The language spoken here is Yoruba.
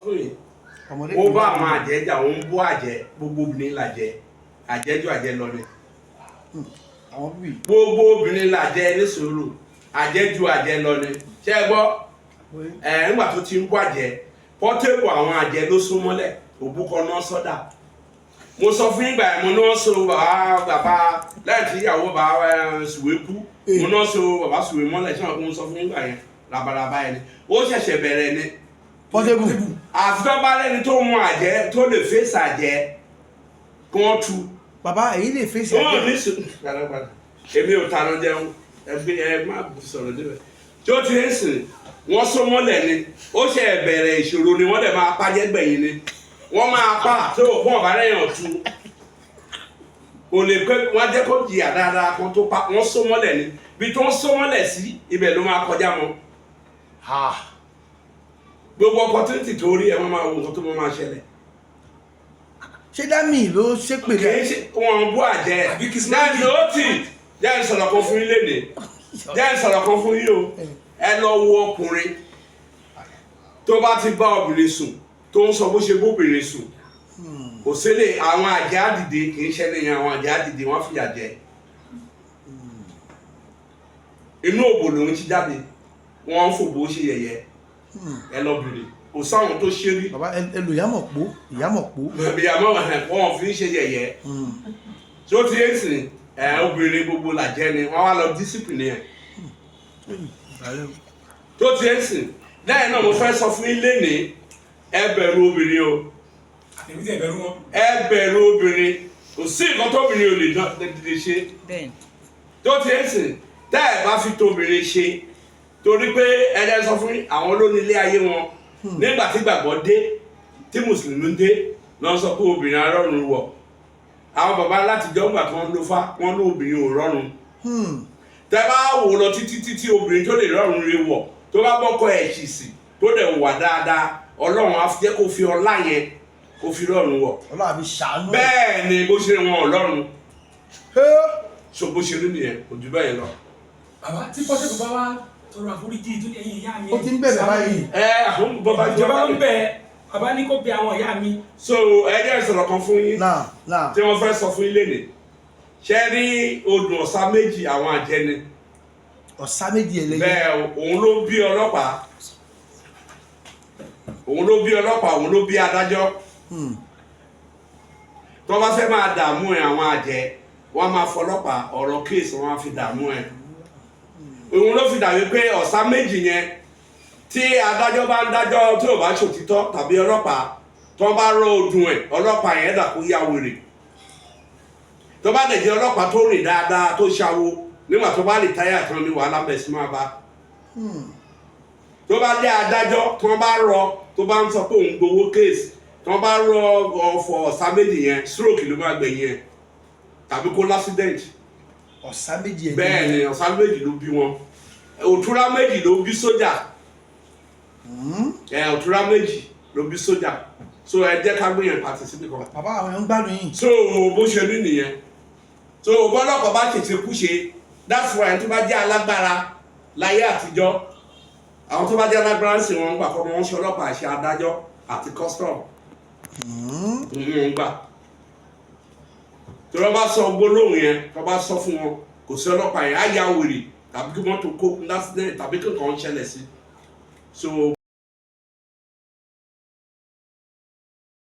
fún yín ó bá àwọn àjẹjà òun bó àjẹ gbogbo obìnrin làjẹ àjẹjù àjẹ lọ ni gbogbo obìnrin làjẹ ní sùúrù àjẹjù àjẹ lọ ni ṣé ẹ gbọ́ nígbà tó ti ń bó àjẹ pọ́tẹ́bù àwọn àjẹ ló sún mọ́lẹ̀ òbúkọ náà sọ́dà mo sọ fún ìgbà mo náà so bàbá lẹ́yìn tí ìyàwó bàbá sùwé kú mo náà so bàbá sùwé mọ́lẹ̀ ṣé mo sọ fún ìgbà yẹn labalábá yẹn ni ó ṣẹ̀ṣẹ̀ bẹ̀rẹ̀ ni pọ́tẹ́bù àfihàn bá lẹ́ni tó mú àjẹ́ tó lè fèsì àjẹ́ kí wọ́n tú. bàbá èyí lè fèsì àjẹ́. wọ́n ní sùn gbàdàgbàdà èmi ò tànà jẹun ẹ má sọ̀rọ̀ débẹ̀ tí ó ti ń sìn wọ́n so mọ́lẹ̀ ni ó ṣe bẹ̀rẹ̀ ìṣòro ni wọ́n dẹ̀ máa pàjẹ́ gbẹ̀yìn ni wọ́n máa pa tó fún ọ̀bá lẹ́yìn ọ̀tún kò lè pé wọ́n jẹ́ kó jìyà dáadáa kan tó pa wọ́n so mọ́lẹ̀ ni bí tó ń so mọ́lẹ̀ sí ibẹ̀ ló máa kọjá mọ́ gbogbo opportunity tó rí ẹ wọ́n máa wo nǹkan tó máa ṣẹlẹ̀. ṣé dámì ló ṣépè rẹ. kì í ṣe wọn bú àjẹ dáàbì ó tì jẹ́ ìsọ̀rọ̀ kan fún yín léde jẹ́ ìsọ̀rọ̀ kan fún yín o ẹ lọ wo ọkùnrin tó bá ti bá obìnrin sùn tó ń sọ bó ṣe bóbìnrin sùn kò sílẹ̀ àwọn àjẹ àdìde kì í ṣẹlẹ̀ yẹn àwọn àjẹ àdìde wọ́n fìyà jẹ inú òbò lòun ti jáde wọ́n ń fòbò ṣe yẹ̀yẹ́ ẹ lọ bèrè kò sáwọn tó ṣe rí. bàbá ẹlò ìyámọ̀ pó ìyámọ̀ pó. ìyàmọ̀ wọn fi ń ṣe yẹ̀yẹ́ tí ó ti ń sìn obìnrin gbogbo làjẹ́ ni wọ́n wá lọ discipline yẹn tó ti ń sìn lẹ́yìn náà mo fẹ́ sọ fún ilé ní ẹ bẹ̀rù obìnrin o ẹ bẹ̀rù obìnrin kò sí nǹkan tóbìnrin ò lè dìde ṣe tó ti ń sìn tẹ́ ẹ bá fi tóbìnrin ṣe torí pé ẹjẹ sọ fún àwọn olónílé ayé wọn nígbà tí gbàgbọ́ dé tí mùsùlùmí dé lọ sọ pé obìnrin arọ́run wọ̀ àwọn bàbá látijọ́ ńgbà tí wọ́n ló fá wọ́n ló obìnrin ò rọ́run tẹ́ bá wò lọ títí obìnrin tó lè rọ́run rẹ̀ wọ̀ tó bá bọ́kọ ẹ̀ ṣì sí tó dẹ̀ wà dáadáa ọlọ́run á jẹ́ kó fi ọlá yẹn kó fi rọ́run wọ̀ ọlọ́run àbí ṣàánú. bẹ́ẹ̀ ni bó ṣe wọn ọlọ́run so bó ṣe rí nìyẹn kò jù bẹ́ẹ̀ lọ. bàbá tí pọ́sẹ̀kù bá wá tọrọ àforíjì tó ẹ̀yin ìyá mi. ó ti ń bẹ̀rẹ̀ báyìí. àwọn bàbá ìjọba ń bẹ bàbá ní kó bẹ àwọn ìyá mi. so ẹ jẹ́ ìsọ̀rọ̀ kan fún yín tí wọ́n fẹ́ sọ fún yín lénìí ṣe rí odò ọ̀sá méjì àwọn àjẹni. ọ̀sá méjì ẹlẹ́yẹ. bẹ́ẹ̀ òun ló bí ọlọ́pàá òun ló bí adájọ́ tó bá fẹ́ máa dààmú ẹ̀ àwọn àjẹ wọ́n máa fọlọ́pàá ọ̀rọ̀ kéèsì wọ́n á fi dààmú ẹ̀ òun ló fi dàbí pé ọ̀sá méjì yẹn tí adájọ́ bá ń dájọ́ tí ò bá ṣòtítọ́ tàbí ọlọ́pàá tó bá rọ odùn ẹ̀ ọlọ́pàá yẹn dà kó yá wèrè tó bá dẹ̀ jẹ́ ọlọ́pàá tó rìn dáadáa tó ṣàwo nígbà tó bá lè táyà tán ní wàhálà bẹ̀ sí máa bá tó bá jẹ́ adájọ́ tó bá rọ tó bá ń sọ pé òun gbowó kéèsì tó bá rọ ọ̀fọ̀ ọ̀sá méjì yẹn stroke ló máa gbẹ̀yìn ẹ̀ tàbí kó lásídẹ̀ǹtì. ọ̀sá méjì ẹ̀ bẹ́ẹ̀ ni ọ̀sá méjì ló bí wọn òtúrá méjì ló bí sójà òtúrá méjì ló bí sójà so ẹ jẹ́ ká gbìyànjú àti síbi kan. bàbá àwọn èèyàn ń gbádùn yìí. so bó ṣe rí nìyẹn so bọ́lọ́pàá bá tètè kú ṣe that's why tó bá jẹ́ alágbára láyé àtijọ́ àwọn tó bá jẹ́ alágbára ń sìn wọn gbà kọ́ wọn ṣe ọlọ́pàá ṣe adájọ́ àti custom gbà tí wọ́n bá sọ gbólóhùn yẹn tó bá sọ fún wọn kò sí ọlọ́pàá yẹn á yá wèrè tàbí kí wọ́n tó kó lásìlẹ̀ tàbí kí nǹkan ṣẹlẹ̀ sí so.